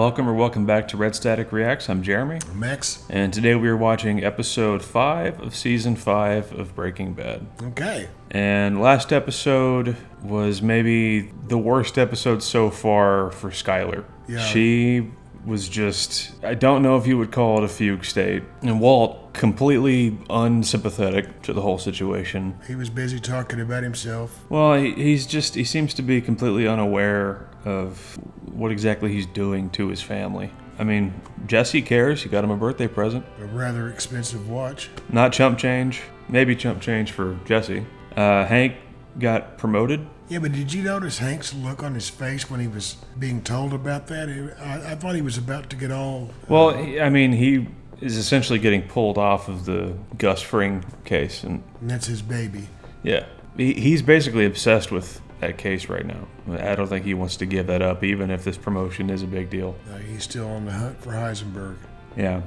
Welcome back to Red Static Reacts. I'm Jeremy. I'm Max. And today we are watching episode 5 of season 5 of Breaking Bad. Okay. And last episode was maybe the worst episode so far for Skyler. Yeah. She was just, I don't know if you would call it a fugue state. And Walt, completely unsympathetic to the whole situation. He was busy talking about himself. Well, he seems to be completely unaware of what exactly he's doing to his family. I mean, Jesse cares. He got him a birthday present. A rather expensive watch. Not chump change. Maybe chump change for Jesse. Hank got promoted. Yeah, but did you notice Hank's look on his face when he was being told about that? I thought he was about to get all... Well, I mean, he is essentially getting pulled off of the Gus Fring case. And that's his baby. Yeah. He's basically obsessed with that case right now. I don't think he wants to give that up, even if this promotion is a big deal. He's still on the hunt for Heisenberg. Yeah.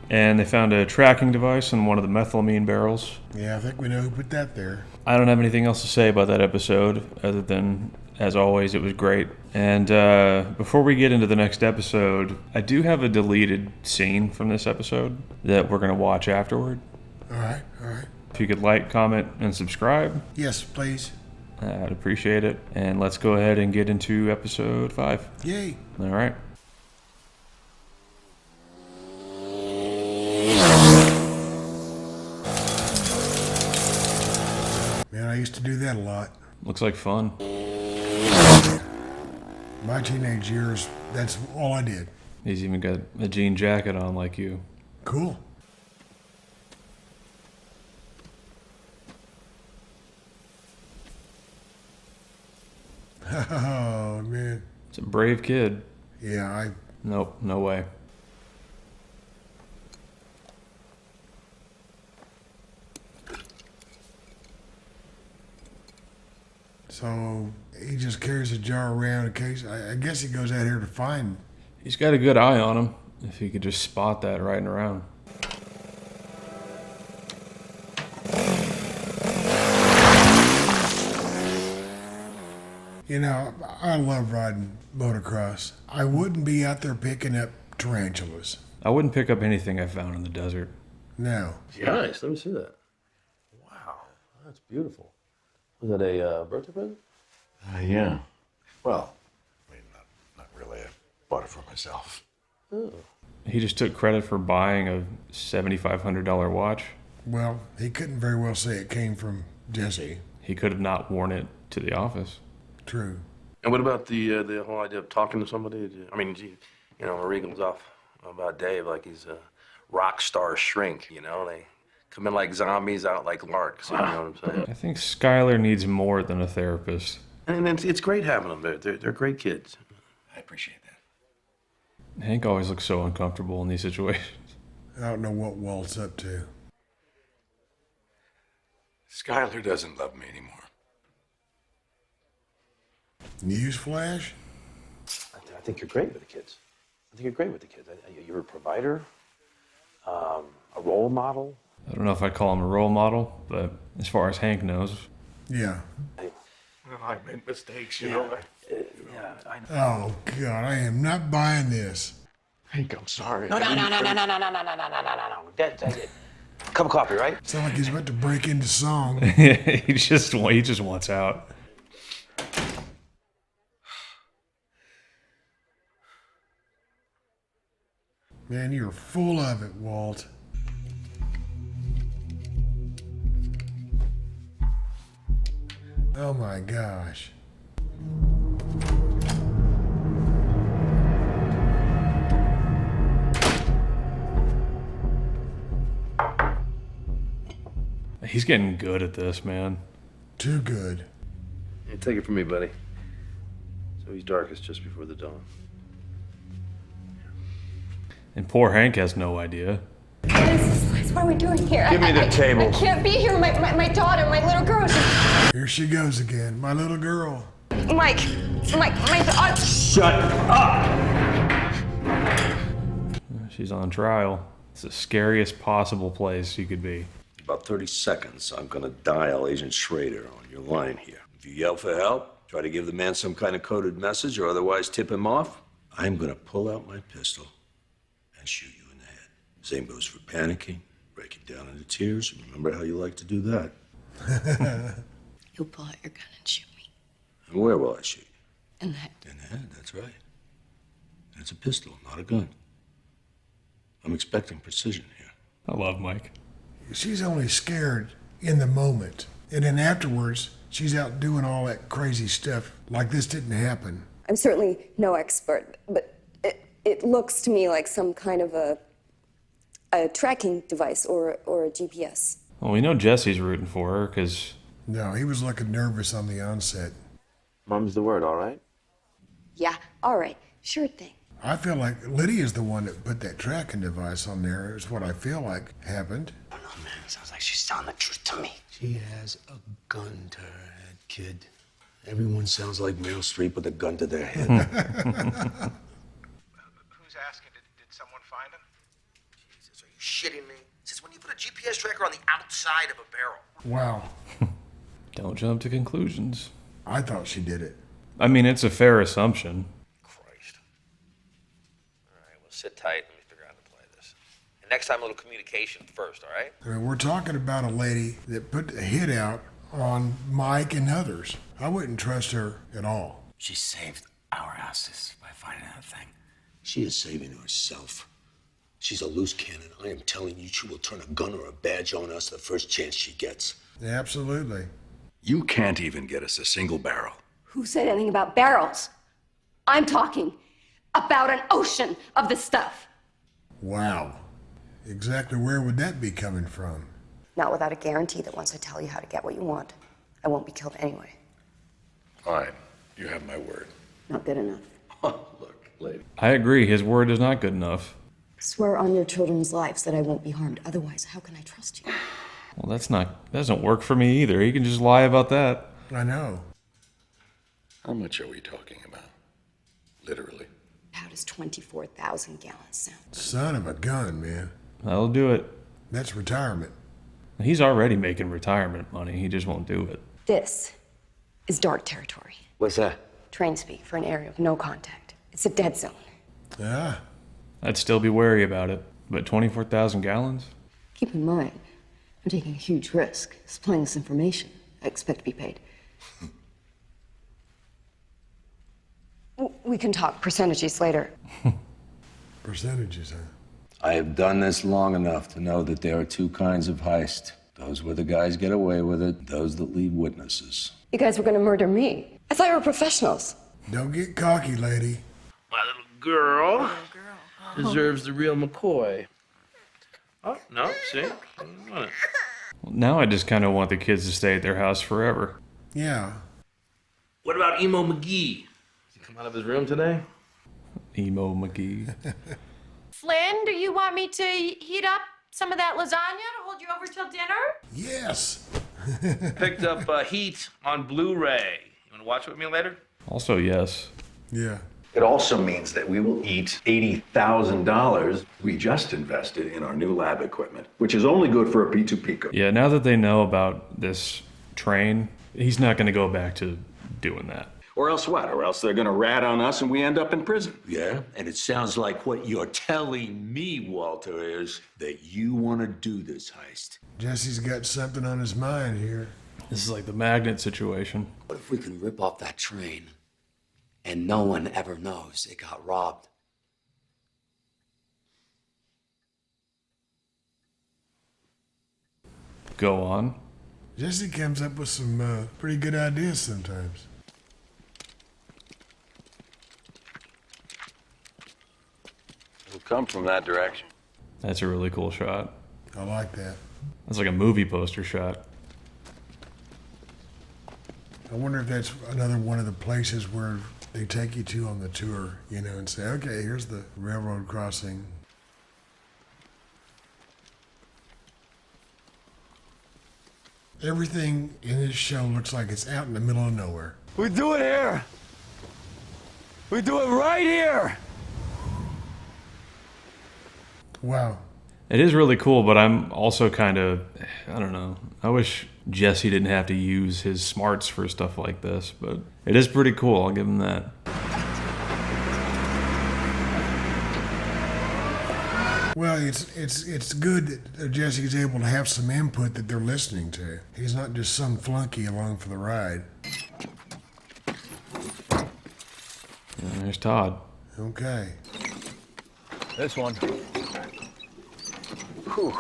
And they found a tracking device in one of the methylamine barrels. Yeah, I think we know who put that there. I don't have anything else to say about that episode, other than, as always, it was great. And before we get into the next episode, I do have a deleted scene from this episode that we're going to watch afterward. All right. If you could like, comment, and subscribe. Yes, please. I'd appreciate it. And let's go ahead and get into episode 5. Yay. All right. Man, I used to do that a lot. Looks like fun. My teenage years, that's all I did. He's even got a jean jacket on like you. Cool. Oh, man. It's a brave kid. Yeah, Nope, no way. So he just carries a jar around in case. I guess he goes out here to find. He's got a good eye on him, if he could just spot that riding around. You know, I love riding motocross. I wouldn't be out there picking up tarantulas. I wouldn't pick up anything I found in the desert. No. Nice. Let me see that. Wow, that's beautiful. Was that a birthday present? Yeah. Well, I mean, not really. I bought it for myself. Oh. He just took credit for buying a $7,500 watch. Well, he couldn't very well say it came from Jesse. He could have not worn it to the office. True. And what about the whole idea of talking to somebody? I mean, you know, Marie goes off about Dave like he's a rock star shrink. You know, they come in like zombies, out like larks. You know what I'm saying? I think Skyler needs more than a therapist. And it's great having them. They're great kids. I appreciate that. Hank always looks so uncomfortable in these situations. I don't know what Walt's up to. Skyler doesn't love me anymore. Newsflash? I think you're great with the kids. You're a provider, a role model. I don't know if I'd call him a role model, but as far as Hank knows. Yeah. Well, I made mistakes, you know. Yeah, I know. Oh, God, I am not buying this. Hank, I'm sorry. No. That's it. Cup of coffee, right? Sound like he's about to break into song. he just wants out. Man, you're full of it, Walt. Oh my gosh. He's getting good at this, man. Too good. Hey, take it from me, buddy. So he's darkest just before the dawn. And poor Hank has no idea. What is this place? What are we doing here? Give me the table. I can't be here. My daughter, my little girl. Here she goes again, my little girl. Mike, my daughter. Shut up! She's on trial. It's the scariest possible place you could be. About 30 seconds, I'm gonna dial Agent Schrader on your line here. If you yell for help, try to give the man some kind of coded message or otherwise tip him off, I'm gonna pull out my pistol and shoot you in the head. Same goes for panicking, breaking down into tears. Remember how you like to do that. You'll pull out your gun and shoot me. And where will I shoot you? In the head. In the head, that's right. It's a pistol, not a gun. I'm expecting precision here. I love Mike. She's only scared in the moment. And then afterwards, she's out doing all that crazy stuff like this didn't happen. I'm certainly no expert, but it looks to me like some kind of a tracking device or a GPS. Well, we know Jesse's rooting for her because No, he was looking nervous on the onset. Mum's the word, all right? Yeah, all right, sure thing. I feel like Lydia's the one that put that tracking device on there, is what I feel like happened. I don't know, man. Sounds like she's telling the truth to me. She has a gun to her head, kid. Everyone sounds like Meryl Streep with a gun to their head. Who's asking? Did someone find him? Jesus, are you shitting me? Since when you put a GPS tracker on the outside of a barrel? Wow. don't jump to conclusions. I thought she did it. I mean, it's a fair assumption. Christ. All right, well, sit tight. Let me figure out how to play this. And next time, a little communication first, all right? I mean, we're talking about a lady that put a hit out on Mike and others. I wouldn't trust her at all. She saved our asses by finding that thing. She is saving herself. She's a loose cannon. I am telling you, she will turn a gun or a badge on us the first chance she gets. Absolutely. You can't even get us a single barrel. Who said anything about barrels? I'm talking about an ocean of this stuff. Wow. Exactly where would that be coming from? Not without a guarantee that once I tell you how to get what you want, I won't be killed anyway. Fine. You have my word. Not good enough. Look, lady. I agree. His word is not good enough. Swear on your children's lives that I won't be harmed. Otherwise, how can I trust you? Well, that doesn't work for me either. He can just lie about that. I know. How much are we talking about? Literally. How does 24,000 gallons sound? Son of a gun, man. That'll do it. That's retirement. He's already making retirement money. He just won't do it. This is dark territory. What's that? Train speak for an area of no contact. It's a dead zone. Ah, I'd still be wary about it. But 24,000 gallons? Keep in mind, I'm taking a huge risk supplying this information. I expect to be paid. We can talk percentages later. percentages, huh? I have done this long enough to know that there are two kinds of heist. Those where the guys get away with it, those that leave witnesses. You guys were gonna murder me. I thought you were professionals. Don't get cocky, lady. My little girl deserves the real McCoy. Oh, no, see? I want it. Well, now I just kind of want the kids to stay at their house forever. Yeah. What about Emo McGee? Did he come out of his room today? Emo McGee. Flynn, do you want me to heat up some of that lasagna to hold you over till dinner? Yes. Picked up Heat on Blu-ray. You want to watch it with me later? Also, yes. Yeah. It also means that we will eat $80,000 we just invested in our new lab equipment, which is only good for a P2P code. Yeah, now that they know about this train, he's not going to go back to doing that. Or else what? Or else they're gonna rat on us and we end up in prison. Yeah, and it sounds like what you're telling me, Walter, is that you want to do this heist. Jesse's got something on his mind here. This is like the magnet situation. What if we can rip off that train and no one ever knows it got robbed? Go on. Jesse comes up with some pretty good ideas sometimes. It'll come from that direction. That's a really cool shot. I like that. That's like a movie poster shot. I wonder if that's another one of the places where they take you to on the tour, you know, and say, okay, here's the railroad crossing. Everything in this show looks like it's out in the middle of nowhere. We do it here. We do it right here. Wow. It is really cool, but I'm also kind of, I don't know. I wish Jesse didn't have to use his smarts for stuff like this, but it is pretty cool. I'll give him that. Well, it's good that Jesse's able to have some input that they're listening to. He's not just some flunky along for the ride. And there's Todd. Okay. This one. Whew.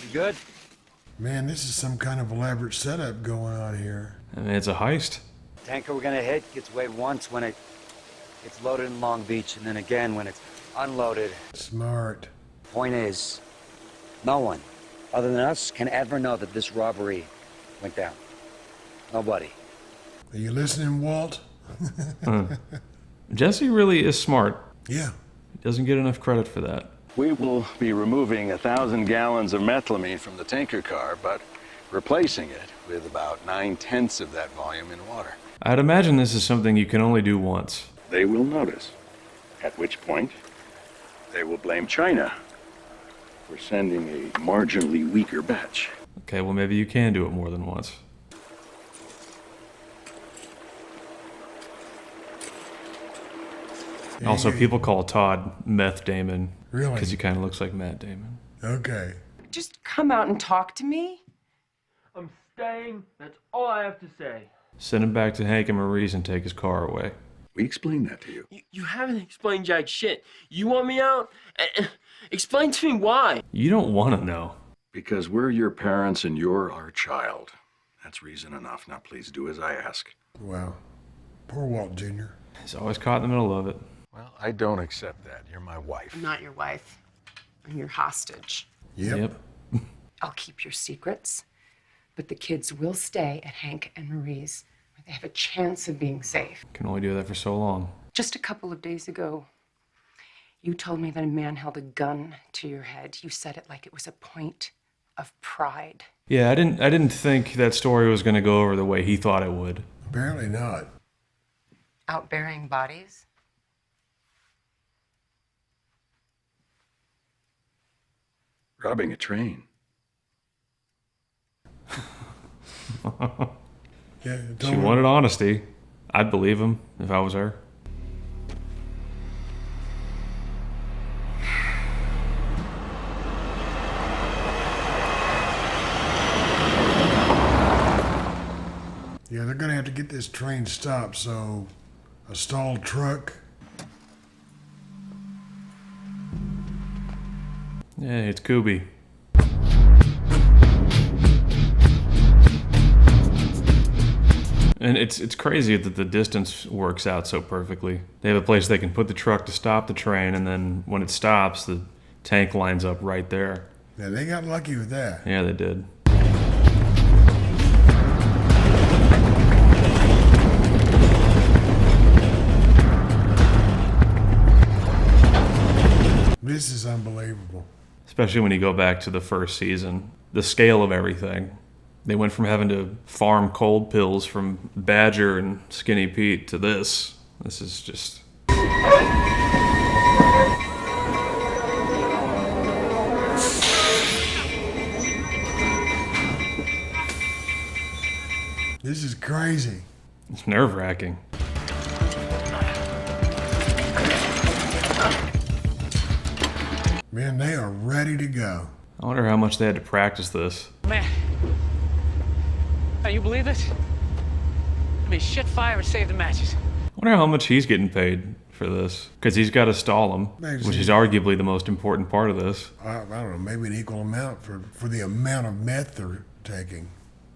You good? Man, this is some kind of elaborate setup going on here. I mean, it's a heist. Tanker we're gonna hit gets weighed once when it's loaded in Long Beach, and then again when it's unloaded. Smart. Point is, no one other than us can ever know that this robbery went down. Nobody. Are you listening, Walt? Jesse really is smart. Yeah. He doesn't get enough credit for that. We will be removing 1,000 gallons of methylamine from the tanker car, but replacing it with about 9/10 of that volume in water. I'd imagine this is something you can only do once. They will notice, at which point they will blame China for sending a marginally weaker batch. Okay, well, maybe you can do it more than once. Also, people call Todd Meth Damon. Really? Because he kind of looks like Matt Damon. Okay. Just come out and talk to me? I'm staying. That's all I have to say. Send him back to Hank and Marie's and take his car away. We explained that to you. You haven't explained jack shit. You want me out? Explain to me why. You don't want to know. Because we're your parents and you're our child. That's reason enough. Now please do as I ask. Wow. Poor Walt Jr. He's always caught in the middle of it. Well, I don't accept that. You're my wife. I'm not your wife. I'm your hostage. Yep. I'll keep your secrets, but the kids will stay at Hank and Marie's where they have a chance of being safe. Can only do that for so long. Just a couple of days ago, you told me that a man held a gun to your head. You said it like it was a point of pride. Yeah, I didn't think that story was going to go over the way he thought it would. Apparently not. Out burying bodies? Robbing a train. Yeah, She wanted honesty. I'd believe him if I was her. Yeah, they're gonna have to get this train stopped, so a stalled truck. Yeah, it's Kubi. And it's crazy that the distance works out so perfectly. They have a place they can put the truck to stop the train, and then when it stops, the tank lines up right there. Yeah, they got lucky with that. Yeah, they did. This is unbelievable. Especially when you go back to the first season. The scale of everything. They went from having to farm cold pills from Badger and Skinny Pete to this. This is just... This is crazy. It's nerve-wracking. Man, they are ready to go. I wonder how much they had to practice this. Man, can you believe this? I mean, shit fire and save the matches. I wonder how much he's getting paid for this. Because he's got to stall them, which is arguably the most important part of this. I don't know, maybe an equal amount for the amount of meth they're taking.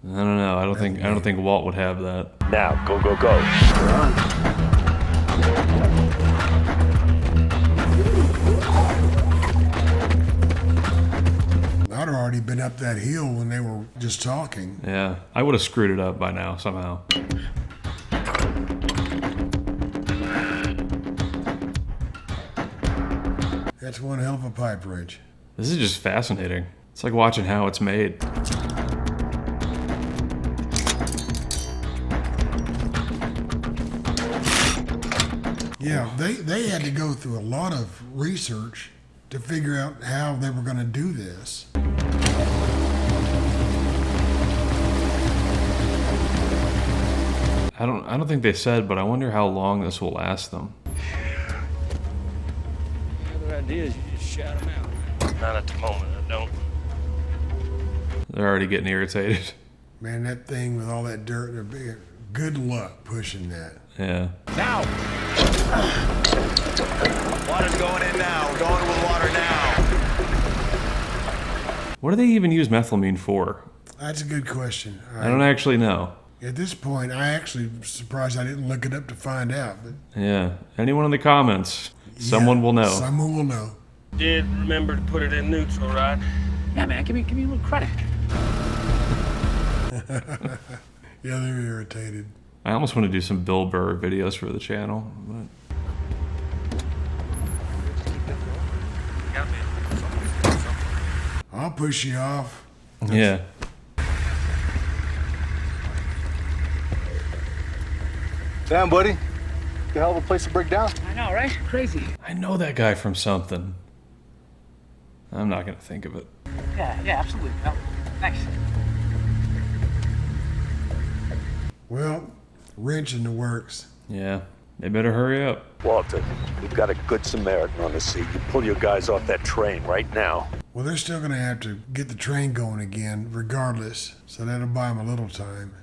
I don't know. I don't think Walt would have that. Now, go, go, go. I'd already been up that hill when they were just talking. Yeah, I would have screwed it up by now somehow. That's one hell of a pipe wrench. This is just fascinating. It's like watching how it's made. Yeah, they had to go through a lot of research to figure out how they were going to do this. I don't think they said, but I wonder how long this will last them. ideas, you just shout them out. Not at the moment, I don't. They're already getting irritated. Man, that thing with all that dirt, good luck pushing that. Yeah. Now! Water's going in now. We're going with water now. What do they even use methylamine for? That's a good question. I don't actually know. At this point, I actually surprised I didn't look it up to find out. But Yeah. Anyone in the comments? Someone will know. Someone will know. Did remember to put it in neutral, right? Yeah, man, give me a little credit. Yeah, they're irritated. I almost want to do some Bill Burr videos for the channel. But... I'll push you off. Yeah. Damn, buddy. A hell of a place to break down. I know, right? Crazy. I know that guy from something. I'm not going to think of it. Yeah, absolutely. Well, thanks. Well, wrench in the works. Yeah. They better hurry up. Walter, we've got a good Samaritan on the scene. You pull your guys off that train right now. Well, they're still going to have to get the train going again, regardless. So that'll buy them a little time.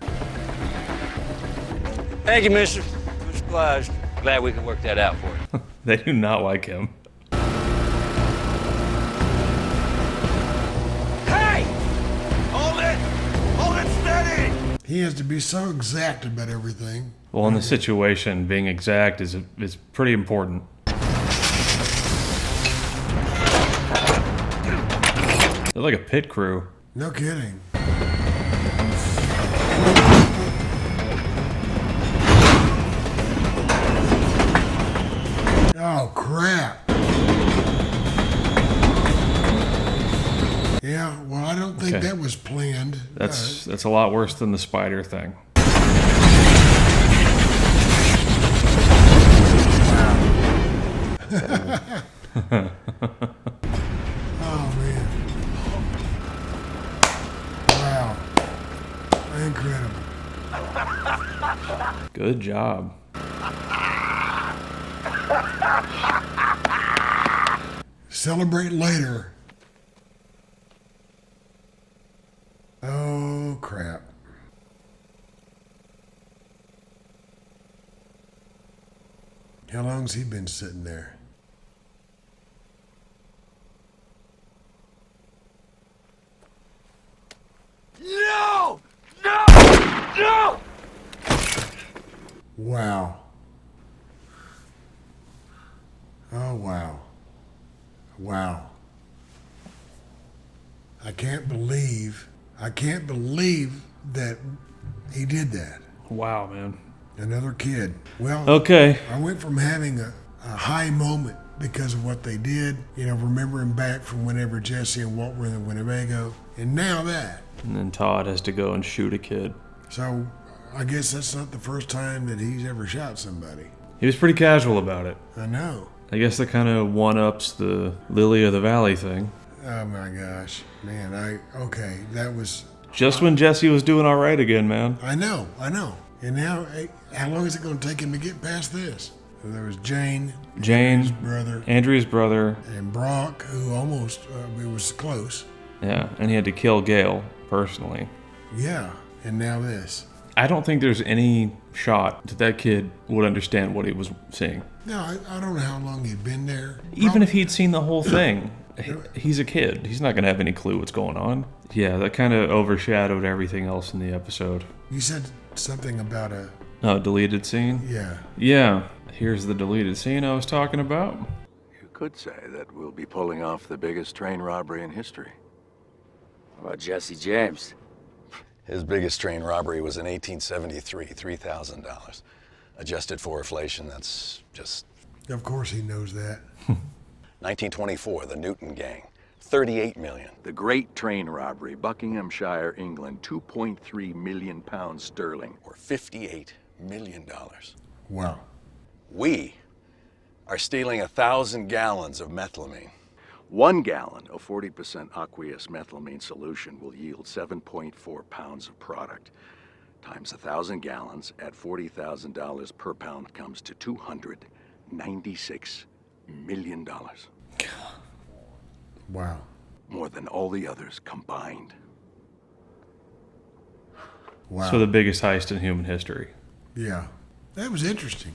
Thank you, mister. Much obliged. Glad we can work that out for you. They do not like him. Hey! Hold it! Hold it steady! He has to be so exact about everything. Well, in the situation, being exact is pretty important. They're like a pit crew. No kidding. Oh, crap. Yeah, well, I don't think that was planned. That's a lot worse than the spider thing. Oh, man. Wow. Incredible. Good job. Celebrate later. Oh, crap. How long's he been sitting there? No! No! No! Wow. Oh, wow. Wow. I can't believe that he did that. Wow, man. Another kid. Well, okay. I went from having a high moment because of what they did, remembering back from whenever Jesse and Walt were in the Winnebago, and now that. And then Todd has to go and shoot a kid. So I guess that's not the first time that he's ever shot somebody. He was pretty casual about it. I know. I guess that kind of one-ups the Lily of the Valley thing. Oh my gosh. Man, that was... Just when Jesse was doing all right again, man. I know. And now, how long is it going to take him to get past this? So there was Jane, Andrea's brother, and Brock, who almost, it was close. Yeah, and he had to kill Gail personally. Yeah, and now this. I don't think there's any shot that kid would understand what he was seeing. No, I don't know how long he'd been there. Even if he'd seen the whole thing. He's a kid. He's not going to have any clue what's going on. Yeah, that kind of overshadowed everything else in the episode. You said something about a... Oh, deleted scene? Yeah. Yeah. Here's the deleted scene I was talking about. You could say that we'll be pulling off the biggest train robbery in history. How about Jesse James? His biggest train robbery was in 1873, $3,000. Adjusted for inflation, that's just... Of course he knows that. 1924, the Newton Gang, 38 million. The Great Train Robbery, Buckinghamshire, England, 2.3 million pounds sterling, or $58 million. Wow. We are stealing 1,000 gallons of methylamine. 1 gallon of 40% aqueous methylamine solution will yield 7.4 pounds of product. Times 1,000 gallons at $40,000 per pound comes to $296 million. Wow. More than all the others combined. Wow. So the biggest heist in human history. Yeah. That was interesting.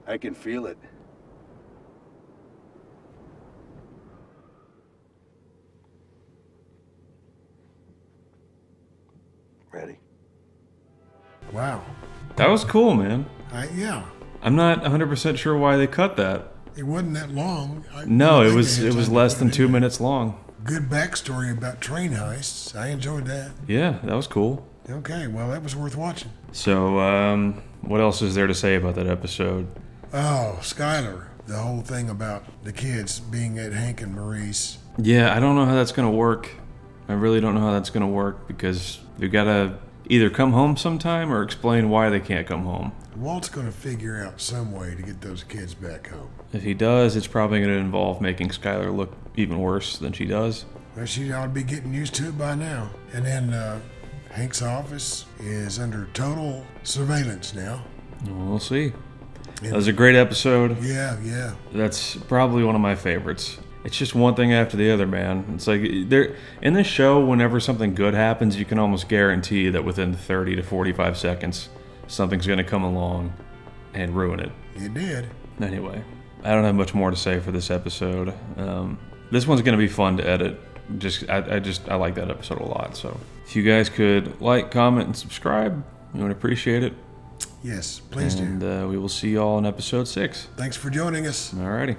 I can feel it. Ready? Wow. That was cool, man. Yeah. I'm not 100% sure why they cut that. It wasn't that long. No, it was less than 2 minutes long. Good backstory about train heists. I enjoyed that. Yeah, that was cool. Okay, well, that was worth watching. So, what else is there to say about that episode? Oh, Skylar. The whole thing about the kids being at Hank and Marie's. Yeah, I don't know how that's going to work. I really don't know how that's going to work because they've got to either come home sometime or explain why they can't come home. Walt's going to figure out some way to get those kids back home. If he does, it's probably going to involve making Skylar look even worse than she does. Well, she ought to be getting used to it by now. And then Hank's office is under total surveillance now. We'll see. That was a great episode. Yeah. That's probably one of my favorites. It's just one thing after the other, man. It's like there in this show, whenever something good happens, you can almost guarantee that within 30 to 45 seconds, something's going to come along and ruin it. It did. Anyway, I don't have much more to say for this episode. This one's going to be fun to edit. I like that episode a lot. So if you guys could like, comment, and subscribe, we would appreciate it. Yes, please do. And we will see you all in episode 6. Thanks for joining us. Alrighty.